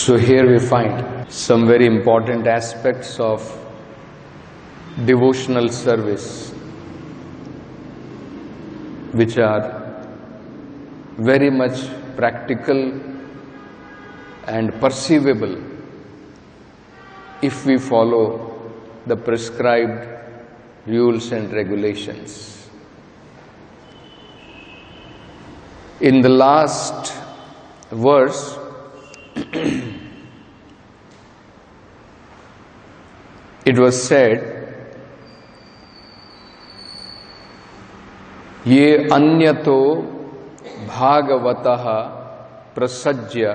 So here we find some very important aspects of devotional service which are very much practical and perceivable if we follow the prescribed rules and regulations. In the last verse, it was said, ये अन्यतो भागवतः प्रसज्य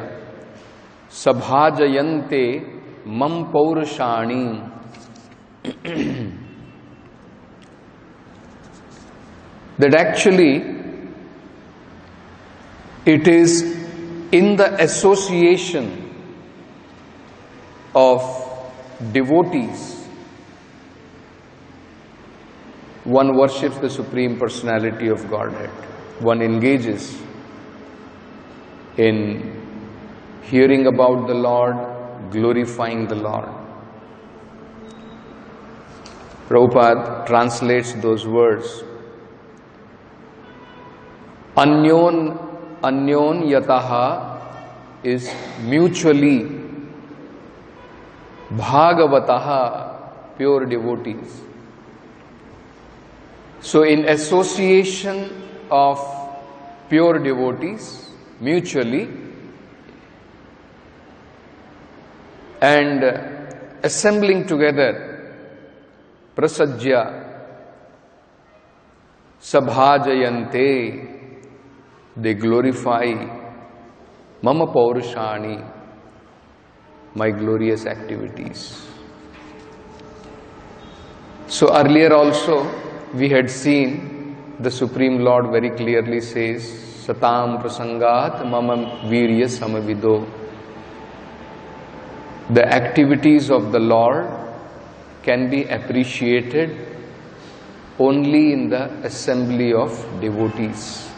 सभाजयन्ते मम पौरुषाणि. That actually it is in the association of devotees one worships the Supreme Personality of Godhead. One engages in hearing about the Lord, glorifying the Lord. Prabhupada translates those words. Anyon yataha is mutually, bhagavataha, pure devotees. So in association of pure devotees, mutually, and assembling together, prasajya, sabhajayante, they glorify mama paurushani, my glorious activities. So earlier also we had seen the Supreme Lord very clearly says, Satam prasangat mama virya samavido. The activities of the Lord can be appreciated only in the assembly of devotees.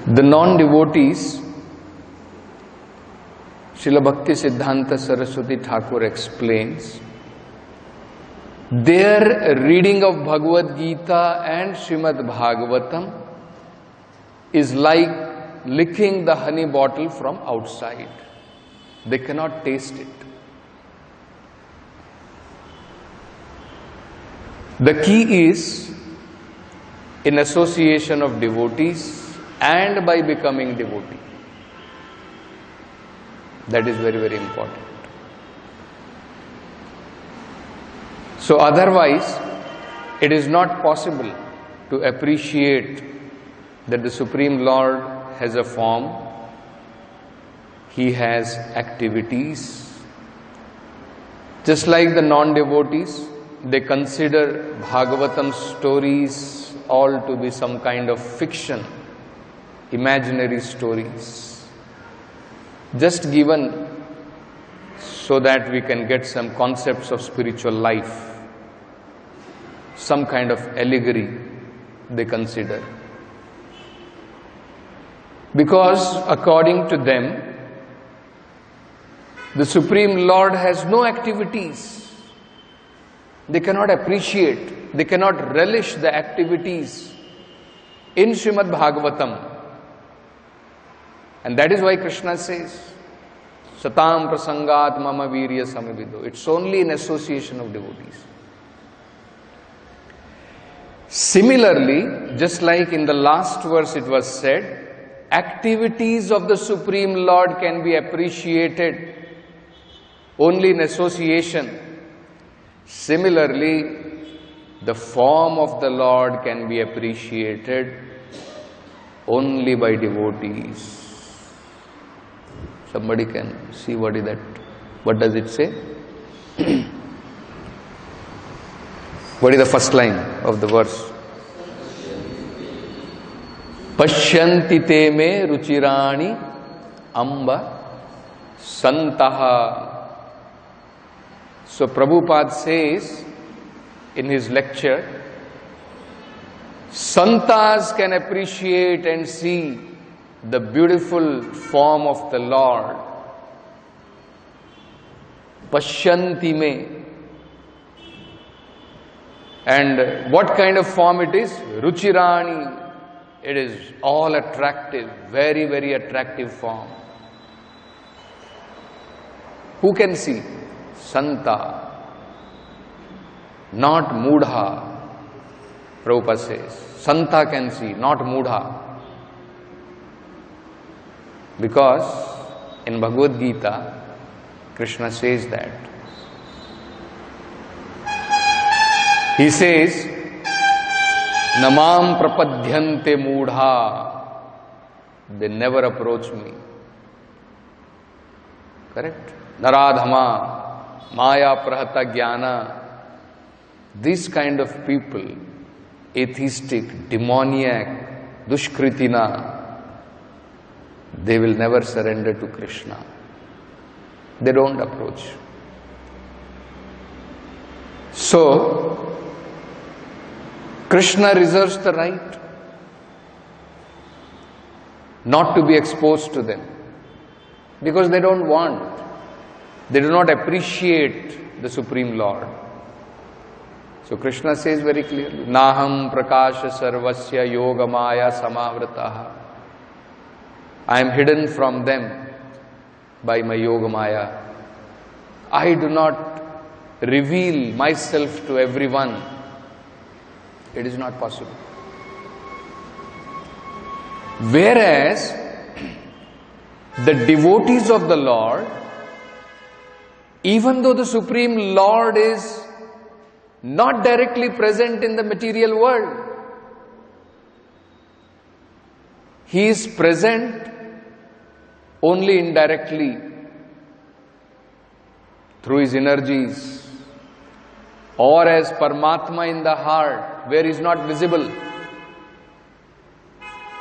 The non-devotees, Srila Bhakti Siddhanta Saraswati Thakur explains, their reading of Bhagavad Gita and Srimad Bhagavatam is like licking the honey bottle from outside. They cannot taste it. The key is in association of devotees and by becoming devotee. That is very, very important. So otherwise, it is not possible to appreciate that the Supreme Lord has a form, He has activities. Just like the non-devotees, they consider Bhagavatam stories all to be some kind of fiction, imaginary stories, just given so that we can get some concepts of spiritual life. Some kind of allegory they consider. Because according to them, the Supreme Lord has no activities. They cannot appreciate, they cannot relish the activities in Srimad Bhagavatam. And that is why Krishna says, Satam prasangat mama virya samavido. It's only in association of devotees. Similarly, just like in the last verse it was said, activities of the Supreme Lord can be appreciated only in association. Similarly, the form of the Lord can be appreciated only by devotees. Somebody can see what is that? What does it say? What is the first line of the verse? Pashyanti te me ruchirani amba santaha. So Prabhupada says in his lecture, Santas can appreciate and see the beautiful form of the Lord. Pashyanti me. And what kind of form it is? Ruchirani. It is all attractive, very, very attractive form. Who can see? Santa. Not Mudha. Prabhupada says. Santa can see, not Mudha. Because in Bhagavad Gita, Krishna says that. He says, Namam prapadyante mudha. They never approach me. Correct? Naradhama, Maya prahata jnana. These kind of people, atheistic, demoniac, dushkritina, they will never surrender to Krishna. They don't approach. So, Krishna reserves the right not to be exposed to them because they don't want, they do not appreciate the Supreme Lord. So Krishna says very clearly, Naham prakasha sarvasya yogamaya samavrataha. I am hidden from them by my yogamaya. I do not reveal myself to everyone. It is not possible. Whereas the devotees of the Lord, even though the Supreme Lord is not directly present in the material world, He is present only indirectly through His energies, or as Paramatma in the heart, where He is not visible.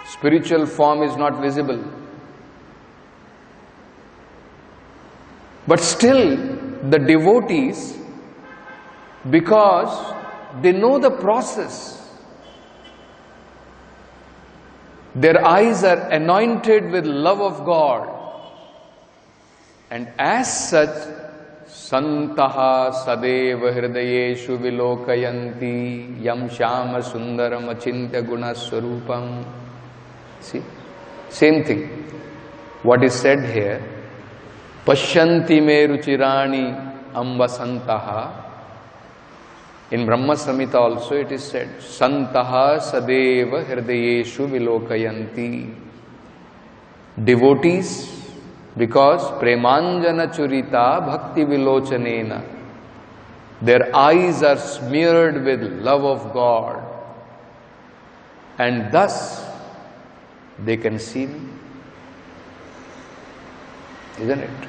Spiritual form is not visible. But still, the devotees, because they know the process, their eyes are anointed with love of God, and as such, Santaha sadeva hridayeshu vilokayanti yam shama sundaram achintya gunaswarupam. See, same thing. What is said here, Pashyanti me ruchirani amba santaha. In Brahma Samhita also it is said, Santaha sadeva hridayeshu vilokayanti. Devotees, because premanjana churita bhakti vilochanena, their eyes are smeared with love of God, and thus they can see me. Isn't it?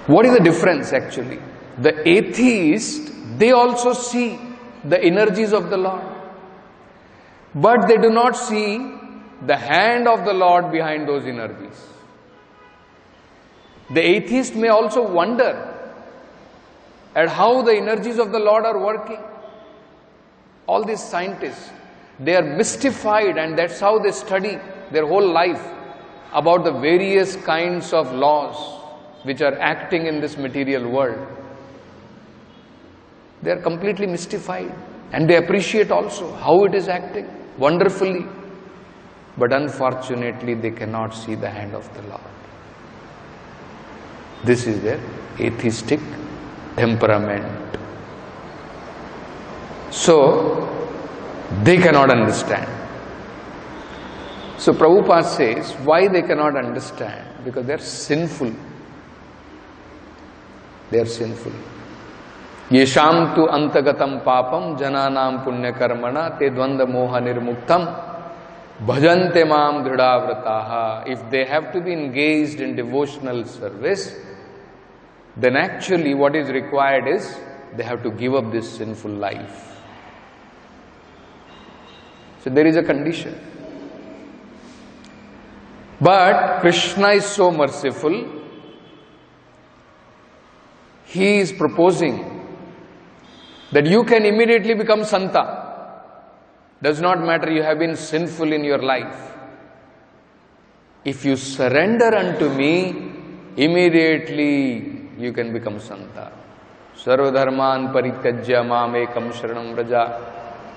What is the difference actually? The atheist, they also see the energies of the Lord, but they do not see the hand of the Lord behind those energies. The atheist may also wonder at how the energies of the Lord are working. All these scientists, they are mystified, and that's how they study their whole life about the various kinds of laws which are acting in this material world. They are completely mystified, and they appreciate also how it is acting wonderfully. But unfortunately, they cannot see the hand of the Lord. This is their atheistic temperament. So, they cannot understand. So, Prabhupada says, why they cannot understand? Because they are sinful. They are sinful. Yesham tu antagatam papam jananam punya karmana te dvanda moha nirmuktam bhajante mam dhradavrataha. If they have to be engaged in devotional service, then actually what is required is they have to give up this sinful life. So there is a condition. But Krishna is so merciful, He is proposing that you can immediately become Santa. Does not matter, you have been sinful in your life. if you surrender unto me, immediately you can become Santa. Sarvadharman parityajya mam ekam sharanam vraja.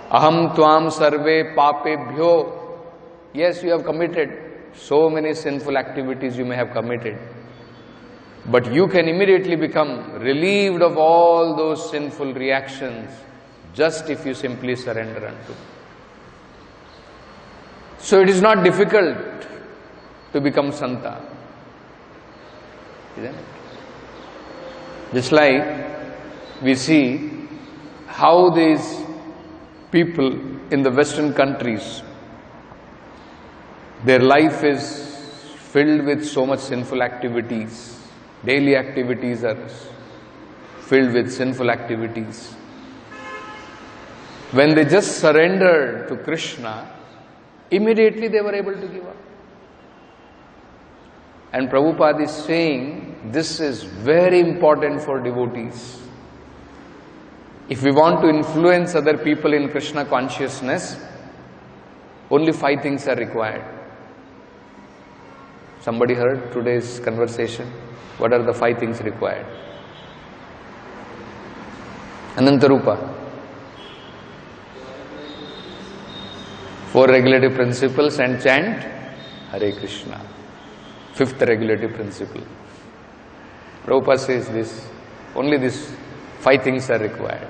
Aham tvam sarve papebhyo. Yes, you have committed so many sinful activities you may have committed. But you can immediately become relieved of all those sinful reactions just if you simply surrender unto me. So it is not difficult to become Santa. Isn't it? Just like we see how these people in the Western countries, their life is filled with so much sinful activities. Daily activities are filled with sinful activities. When they just surrendered to Krishna, immediately they were able to give up. And Prabhupada is saying this is very important for devotees. If we want to influence other people in Krishna consciousness, only 5 things are required. Somebody heard today's conversation? What are the 5 things required? Anantarupa. 4 regulative principles and chant Hare Krishna. 5th regulative principle. Prabhupada says this, only these 5 things are required.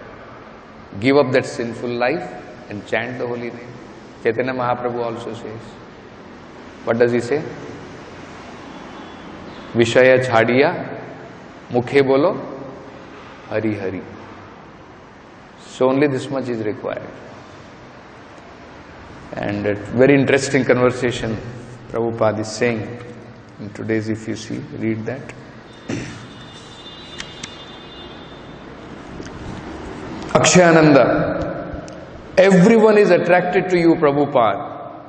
Give up that sinful life and chant the holy name. Chaitanya Mahaprabhu also says. What does he say? Vishaya chhadiya, mukhe bolo, Hari Hari. So only this much is required. And a very interesting conversation Prabhupada is saying in today's, if you see, read that. Akshayananda, everyone is attracted to you, Prabhupada.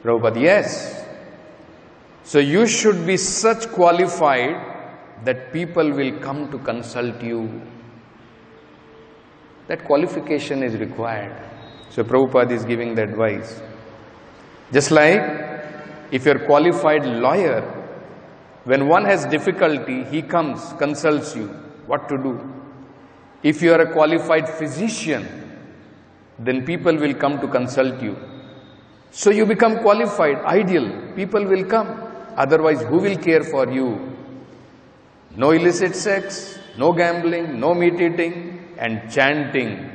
Prabhupada, yes. So you should be such qualified that people will come to consult you. That qualification is required. So Prabhupada is giving the advice. Just like if you're a qualified lawyer, when one has difficulty, he comes, consults you, what to do. If you are a qualified physician, then people will come to consult you. So you become qualified, ideal, people will come. Otherwise, who will care for you? No illicit sex, no gambling, no meat eating, and chanting.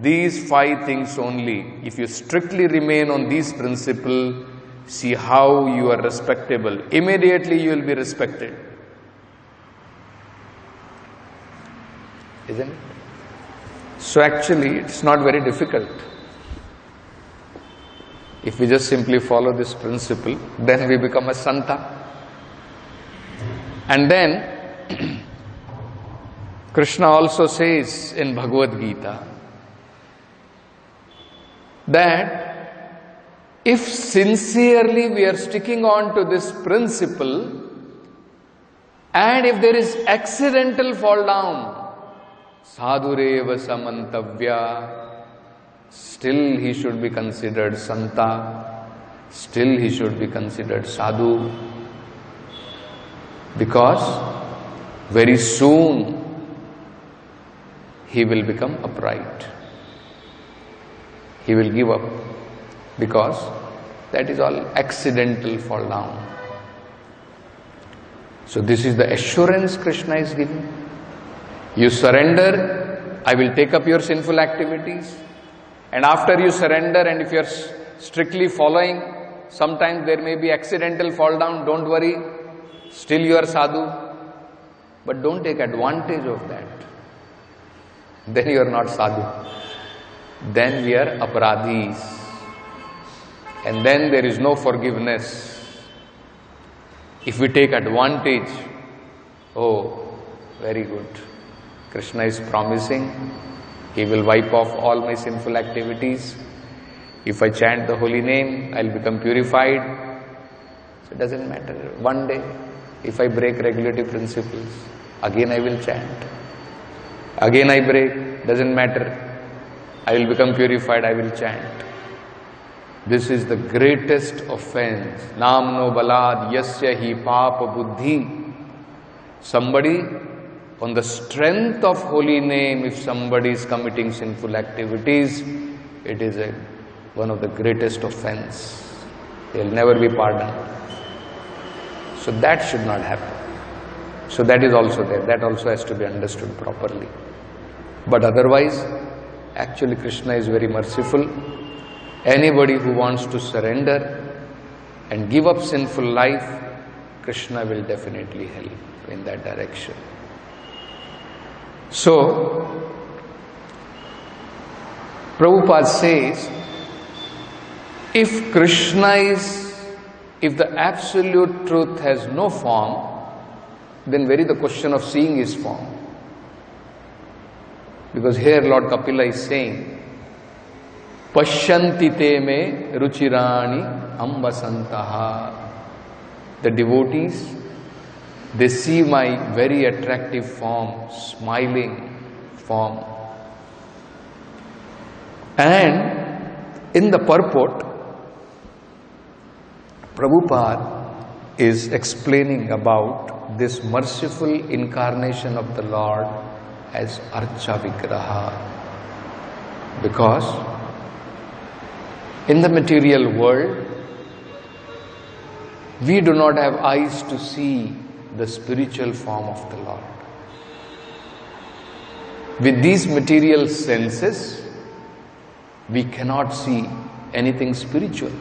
These 5 things only. If you strictly remain on these principles, see how you are respectable. Immediately you will be respected. Isn't it? So actually, it's not very difficult. If we just simply follow this principle, then we become a Santa. And then, Krishna also says in Bhagavad Gita that if sincerely we are sticking on to this principle, and if there is accidental fall down, sadhureva samantavya, still he should be considered Santa, still he should be considered Sadhu, because very soon he will become upright. He will give up, because that is all accidental fall down. So this is the assurance Krishna is giving. You surrender, I will take up your sinful activities. And after you surrender, and if you are strictly following, sometimes there may be accidental fall down, don't worry, still you are sadhu. But don't take advantage of that. Then you are not sadhu. Then we are aparadhis. And then there is no forgiveness. If we take advantage, oh, very good. Krishna is promising, he will wipe off all my sinful activities. If I chant the holy name, I'll become purified. So it doesn't matter. One day, if I break regulative principles, again I will chant. Again I break, doesn't matter. I will become purified, I will chant. This is the greatest offense. Namno balad yasya hi papa buddhi. Somebody, on the strength of holy name, if somebody is committing sinful activities, it is one of the greatest offense. They will never be pardoned. So that should not happen. So that is also there. That also has to be understood properly. But otherwise, actually Krishna is very merciful. Anybody who wants to surrender and give up sinful life, Krishna will definitely help in that direction. So, Prabhupada says, if the absolute truth has no form, then where is the question of seeing his form? Because here Lord Kapila is saying, Pashyanti te me ruchirani ambasantaha. The devotees, they see my very attractive form, smiling form. And in the purport, Prabhupada is explaining about this merciful incarnation of the Lord as Archa Vigraha. Because in the material world, we do not have eyes to see the spiritual form of the Lord. With these material senses, we cannot see anything spiritual.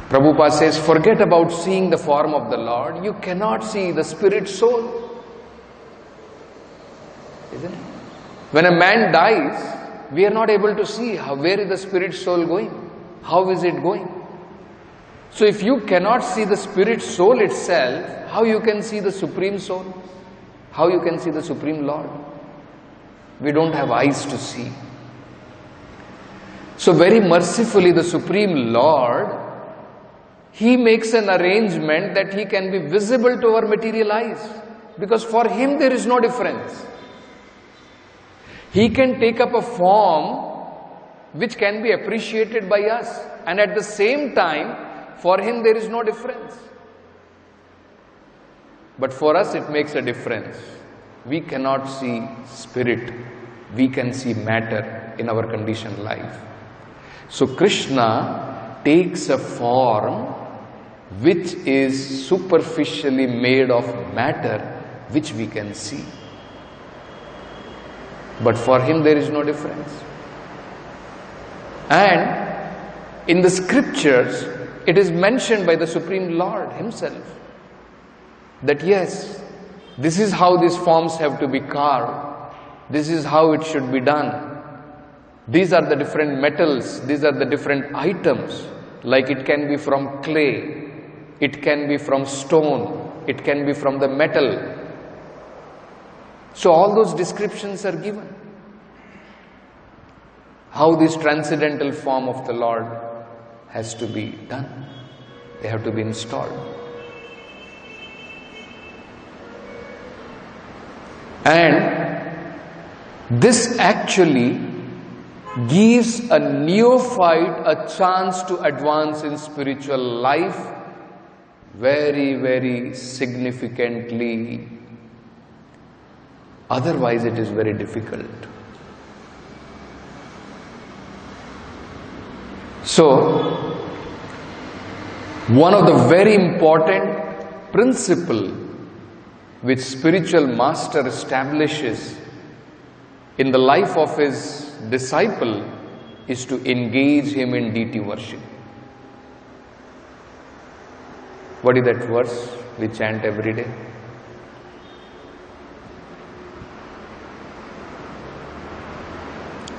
Prabhupada says, forget about seeing the form of the Lord. You cannot see the spirit soul. Isn't it? When a man dies, we are not able to see where is the spirit soul going. How is it going? So if you cannot see the spirit soul itself, how you can see the supreme soul? How you can see the supreme Lord? We don't have eyes to see. So very mercifully the supreme Lord, He makes an arrangement that He can be visible to our material eyes. Because for Him there is no difference. He can take up a form which can be appreciated by us, and at the same time, for Him there is no difference. But for us it makes a difference. We cannot see spirit, we can see matter in our conditioned life. So Krishna takes a form which is superficially made of matter, which we can see. But for Him there is no difference. And in the scriptures, it is mentioned by the Supreme Lord Himself that yes, this is how these forms have to be carved. This is how it should be done. These are the different metals, these are the different items. Like it can be from clay, it can be from stone, it can be from the metal. So all those descriptions are given. How this transcendental form of the Lord has to be done. They have to be installed. And this actually gives a neophyte a chance to advance in spiritual life very, very significantly. Otherwise, it is very difficult. So, one of the very important principles which spiritual master establishes in the life of his disciple is to engage him in deity worship. What is that verse we chant every day?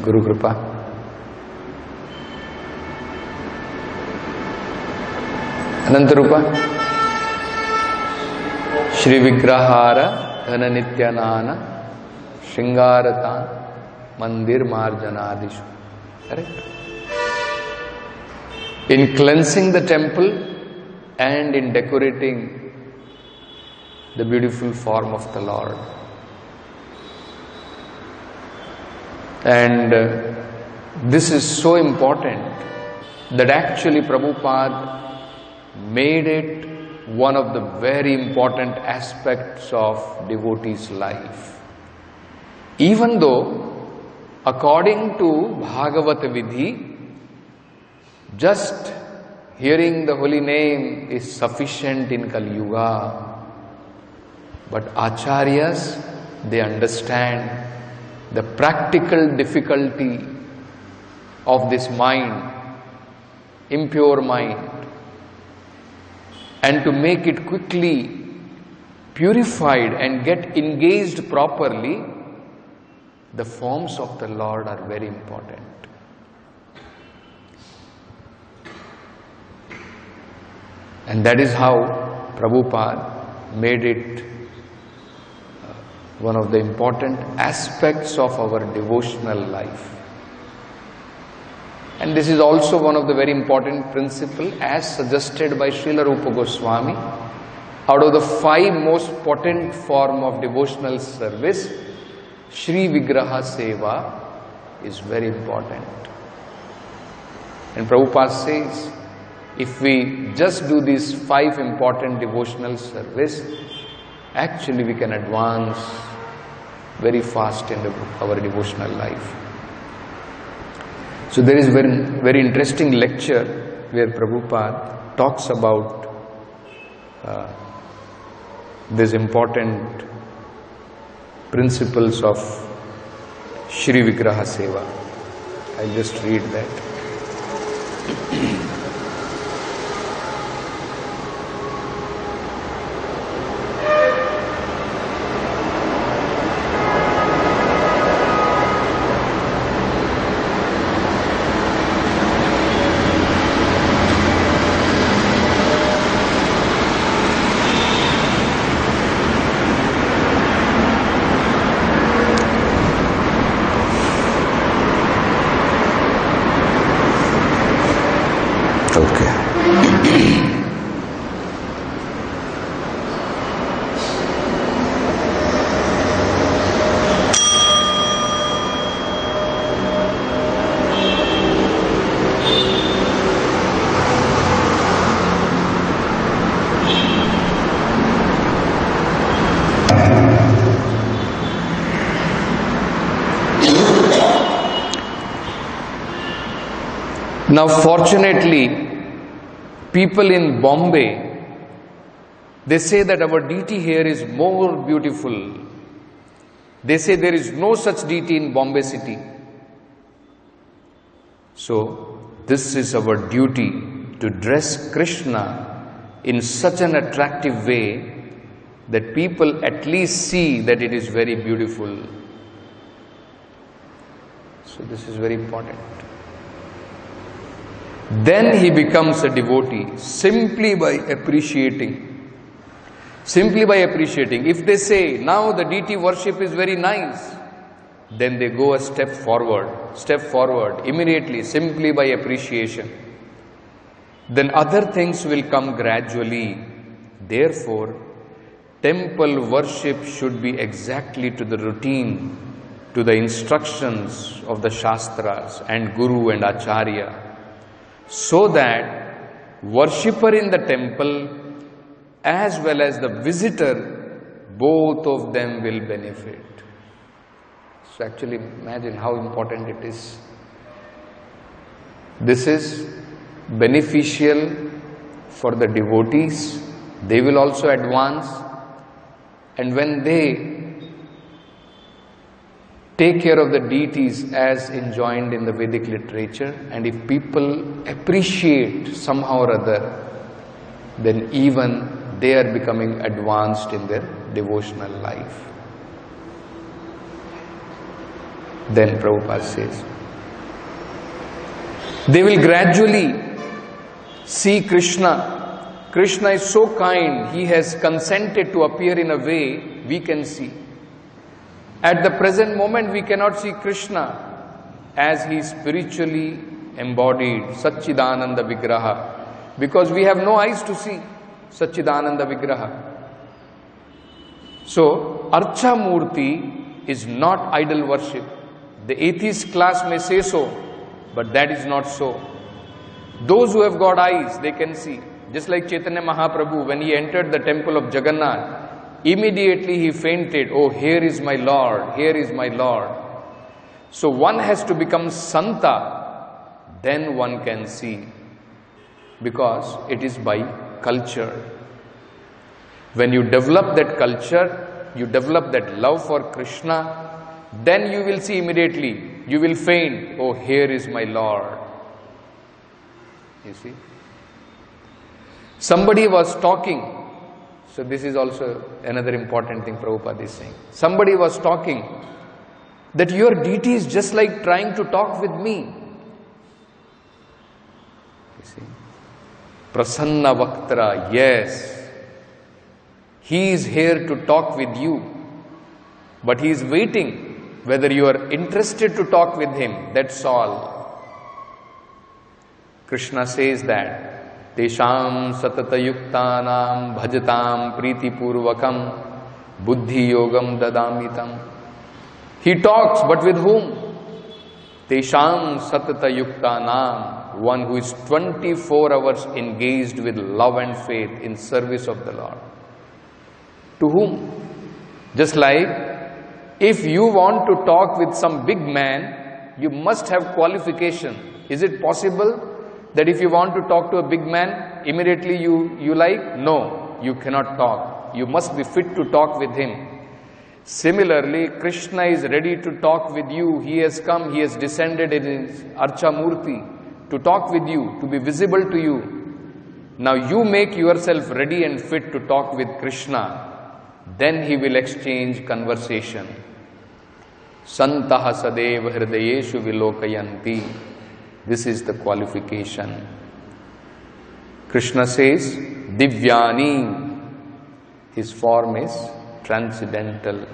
Guru Kripa. Anantarupa. Shri Vigrahara Dhana Nityanana Shringaratan Mandir Marjanadishu. Correct? In cleansing the temple and in decorating the beautiful form of the Lord. And this is so important that actually Prabhupada made it one of the very important aspects of devotee's life. Even though, according to Bhagavat Vidhi, just hearing the holy name is sufficient in Kali Yuga. But Acharyas, they understand the practical difficulty of this mind, impure mind, and to make it quickly purified and get engaged properly, the forms of the Lord are very important. And that is how Prabhupada made it one of the important aspects of our devotional life. And this is also one of the very important principles as suggested by Srila Rupa Goswami. Out of the 5 most potent form of devotional service, Shri Vigraha Seva is very important. And Prabhupada says, if we just do these 5 important devotional service, actually we can advance very fast in our devotional life. So there is very interesting lecture where Prabhupada talks about these important principles of Shri Vigraha Seva. I'll just read that. Now fortunately, people in Bombay, they say that our deity here is more beautiful. They say there is no such deity in Bombay city. So this is our duty to dress Krishna in such an attractive way that people at least see that it is very beautiful. So this is very important. Then he becomes a devotee simply by appreciating. Simply by appreciating. If they say, now the deity worship is very nice, then they go a step forward immediately, simply by appreciation. Then other things will come gradually. Therefore, temple worship should be exactly to the routine, to the instructions of the Shastras and Guru and Acharya, so that worshipper in the temple as well as the visitor, both of them will benefit. So actually imagine how important it is. This is beneficial for the devotees. They will also advance, and when they take care of the deities as enjoined in the Vedic literature, and if people appreciate somehow or other, then even they are becoming advanced in their devotional life. Then Prabhupada says, they will gradually see Krishna. Krishna is so kind, he has consented to appear in a way we can see. At the present moment, we cannot see Krishna as he is spiritually embodied, Satchidananda Vigraha, because we have no eyes to see Satchidananda Vigraha. So, Archa Murti is not idol worship. The atheist class may say so, but that is not so. Those who have got eyes, they can see. Just like Chaitanya Mahaprabhu, when he entered the temple of Jagannath, immediately he fainted, oh, here is my Lord, here is my Lord. So one has to become Santa, then one can see, because it is by culture. When you develop that culture, you develop that love for Krishna, then you will see immediately, you will faint, oh, here is my Lord. You see? Somebody was talking, so this is also another important thing Prabhupada is saying. Somebody was talking that your deity is just like trying to talk with me. You see? Prasanna Vaktara, yes, he is here to talk with you, but he is waiting whether you are interested to talk with him, that's all. Krishna says that Tesham satata yuktanam bhajatam priti purvakam buddhi yogam dadamitam. He talks, but with whom? Tesham satata yuktanam, one who is 24 hours engaged with love and faith in service of the Lord. To whom? Just like if you want to talk with some big man, you must have qualification. Is it possible that if you want to talk to a big man, immediately you like? No, you cannot talk. You must be fit to talk with him. Similarly, Krishna is ready to talk with you. He has come, he has descended in his Archa Murti to talk with you, to be visible to you. Now you make yourself ready and fit to talk with Krishna. Then he will exchange conversation. Santaha sadeva hridayeshu vilokayanti. This is the qualification. Krishna says, Divyani. His form is transcendental.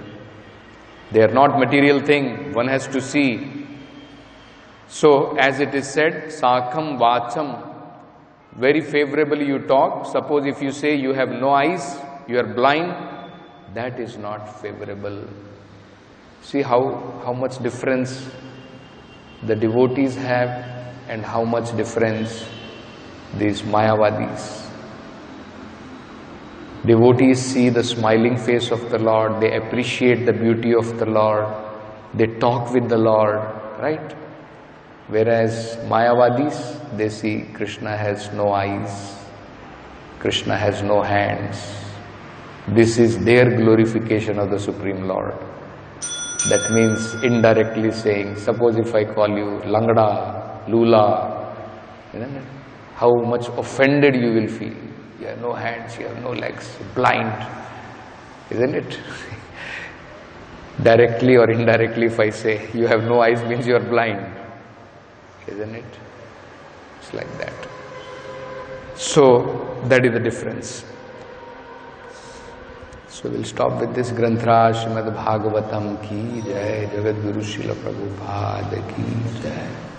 They are not material thing. One has to see. So, as it is said, Sakham Vacham. Very favorably you talk. Suppose if you say you have no eyes, you are blind, that is not favorable. See how much difference the devotees have and how much difference these Mayavadis. Devotees see the smiling face of the Lord, they appreciate the beauty of the Lord, they talk with the Lord, right? Whereas Mayavadis, they see Krishna has no eyes, Krishna has no hands. This is their glorification of the Supreme Lord. That means indirectly saying, suppose if I call you Langda, Lula, isn't it? How much offended you will feel. You have no hands, you have no legs, blind, isn't it? Directly or indirectly if I say you have no eyes means you are blind, isn't it? It's like that. So that is the difference. So we'll stop with this Granthra Srimad Bhagavatam ki jai, Jagat Guru Srila Prabhupada ki jai.